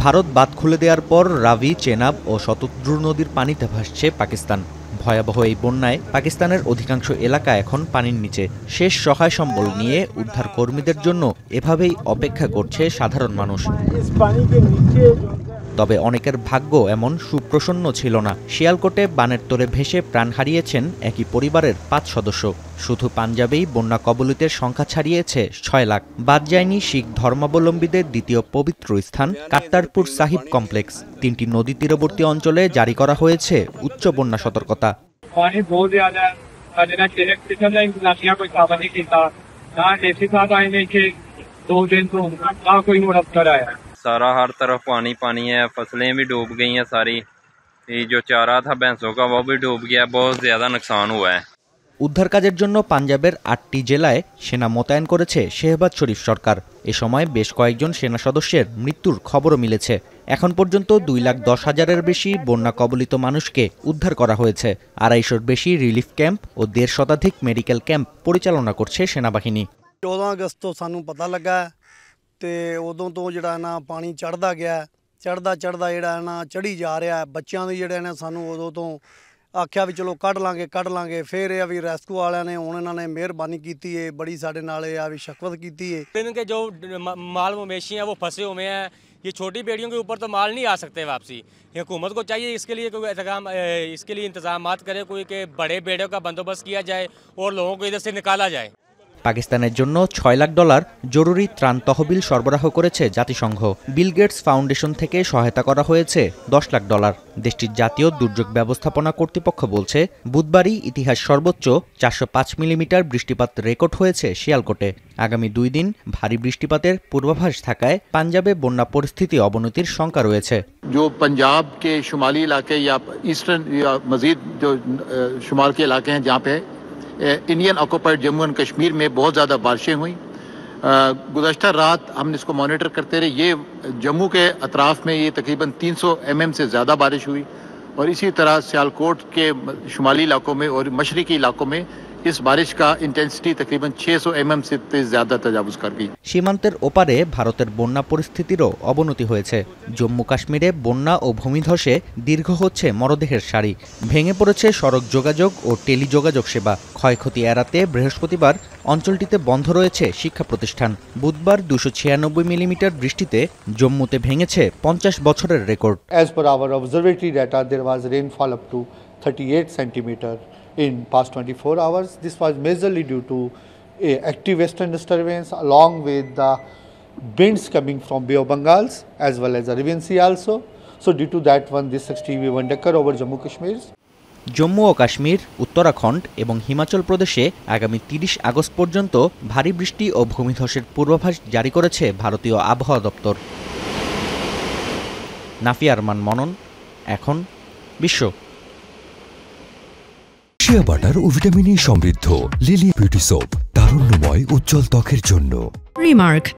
ভারত বাঁধ খুলে দেওয়ার পর রাভি, চেনাব ও শতদ্রু নদীর পানিতে ভাসছে পাকিস্তান। ভয়াবহ এই বন্যায় পাকিস্তানের অধিকাংশ এলাকা এখন পানির নিচে। শেষ সহায় সম্বল নিয়ে উদ্ধার কর্মীদের জন্য এভাবেই অপেক্ষা করছে সাধারণ মানুষ। তবে অনেকের ভাগ্য এমন সুপ্রসন্ন ছিল না। শিয়ালকোটে বানের তোরে ভেসে প্রাণ হারিয়েছেন একই পরিবারের ৫ সদস্য। শুধু পাঞ্জাবেই বন্যা কবলিতের সংখ্যা ছাড়িয়েছে ৬ লাখ। বাদ যায়নি শিখ ধর্মাবলম্বীদের দ্বিতীয় পবিত্র স্থান কাত্তারপুর সাহিব কমপ্লেক্স। ৩টি নদী তীরবর্তী অঞ্চলে জারি করা হয়েছে উচ্চ বন্যা সতর্কতা। सारा हर तरफ पानी पानी है, फसलें भी डूब गई हैं सारी। ये जो चारा था भैंसों का वो भी डूब गया, बहुत ज्यादा नुकसान हुआ है। উদ্ধার কাজের জন্য পাঞ্জাবের ৮টি জেলায় সেনা মোতায়েন করেছে শেহবাজ শরীফ সরকার। এ সময় বেশ কয়েকজন সেনা সদস্যের মৃত্যুর খবরও মিলেছে। এখন পর্যন্ত ২,১০,০০০-এর বেশি বন্যা কবলিত মানুষকে উদ্ধার করা হয়েছে। ২৫০-র বেশি রিলিফ ক্যাম্প ও ১৫০ শতাধিক মেডিকেল ক্যাম্প পরিচালনা করছে সেনাবাহিনী। 14 अगस्त ਤੋਂ ਸਾਨੂੰ ਪਤਾ ਲੱਗਾ ਤੇ ਉਦੋਂ ਤੋਂ ਜਿਹੜਾ ਨਾ ਪਾਣੀ ਚੜਦਾ ਗਿਆ, ਚੜਦਾ ਜਿਹੜਾ ਨਾ ਚੜੀ ਜਾ ਰਿਹਾ। ਬੱਚਿਆਂ ਦੇ ਜਿਹੜੇ ਨੇ ਸਾਨੂੰ ਉਦੋਂ ਤੋਂ ਆਖਿਆ ਵੀ ਚਲੋ ਕੱਢ ਲਾਂਗੇ। ਫਿਰ ਇਹ ਆ ਵੀ ਰੈਸਕਿਊ ਵਾਲਿਆਂ ਨੇ ਹੁਣ ਇਹਨਾਂ ਨੇ ਮਿਹਰਬਾਨੀ ਕੀਤੀ ਹੈ, बड़ी साढ़े नाल ये आ भी शफकत की है। इनके जो माल मवेशी हैं वो फंसे हुए हैं। ये छोटी बेड़ियों के ऊपर तो माल नहीं आ सकते वापसी। हुकूमत को चाहिए इसके लिए इंतजामात करे, कोई के बड़े बेड़ों का बंदोबस्त किया जाए और लोगों को इधर से निकाला जाए। পাকিস্তানের জন্য $6 লাখ জরুরি ত্রাণ তহবিল সরবরাহ করেছে জাতিসংঘ। বিল গেটস ফাউন্ডেশন থেকে সহায়তা করা হয়েছে $10 লাখ। দেশটির জাতীয় দুর্যোগ ব্যবস্থাপনা কর্তৃপক্ষ বলছে, বুধবারই ইতিহাস সর্বোচ্চ 405 মিলিমিটার বৃষ্টিপাত রেকর্ড হয়েছে শিয়ালকোটে। আগামী 2 দিন ভারী বৃষ্টিপাতের পূর্বাভাস থাকায় পাঞ্জাবে বন্যা পরিস্থিতি অবনতির শঙ্কা রয়েছে। जो पंजाब के शुमाली इलाके या ईस्टर्न या मजीद जो शुमाल के इलाके हैं जहाँ पे Indian occupied Jammu and Kashmir में बहुत ज़्यादा बारिशें हुई। गुज़श्ता रात हम इसको मॉनिटर करते रहे। ये जम्मू के अतराफ़ में ये तकरीबन 300 mm से ज़्यादा बारिश हुई और इसी तरह सियालकोट के शुमाली इलाकों में और मशरक़ी इलाकों में इस बारिश का इंटेंसिटी तकरीबन 600 mm से ज़्यादा तजावुज़ कर गई। সীমান্তের ওপারে ভারতের বন্যা পরিস্থিতিরও অবনতি হয়েছে। জম্মু কাশ্মীরে বন্যা ও ভূমিধসে দীর্ঘ হচ্ছে মরদেহের সারি। ভেঙে পড়েছে সড়ক যোগাযোগ ও টেলিযোগাযোগ সেবা। ক্ষয়ক্ষতি এড়াতে বৃহস্পতিবার অঞ্চলটিতে বন্ধ রয়েছে শিক্ষা প্রতিষ্ঠান। বুধবার 296 মিলিমিটার বৃষ্টিতে জম্মুতে ভেঙেছে 50 বছরের record. As per our observatory data, there was rainfall up to 38 centimeter in past 24 hours. This was majorly due to a active western disturbance along with the winds coming from Bay of Bengal as well as the Arabian Sea also. So due to that one, this extreme event occurred over Jammu Kashmir. Jammu ও কাশ্মীর, উত্তরাখণ্ড এবং হিমাচল প্রদেশে আগামী 30 August পর্যন্ত ভারী বৃষ্টি ও ভূমিধসের পূর্বাভাস জারি করেছে ভারতীয় আবহাওয়া দপ্তর। নাফিয়া আরমান মনন, এখন বিশ্ব। শিয়া বাটার ও ভিটামিন ই সমৃদ্ধ লিলি বিউটি সোপ, তারুণ্যময় উজ্জ্বল ত্বকের জন্য। রিমার্ক,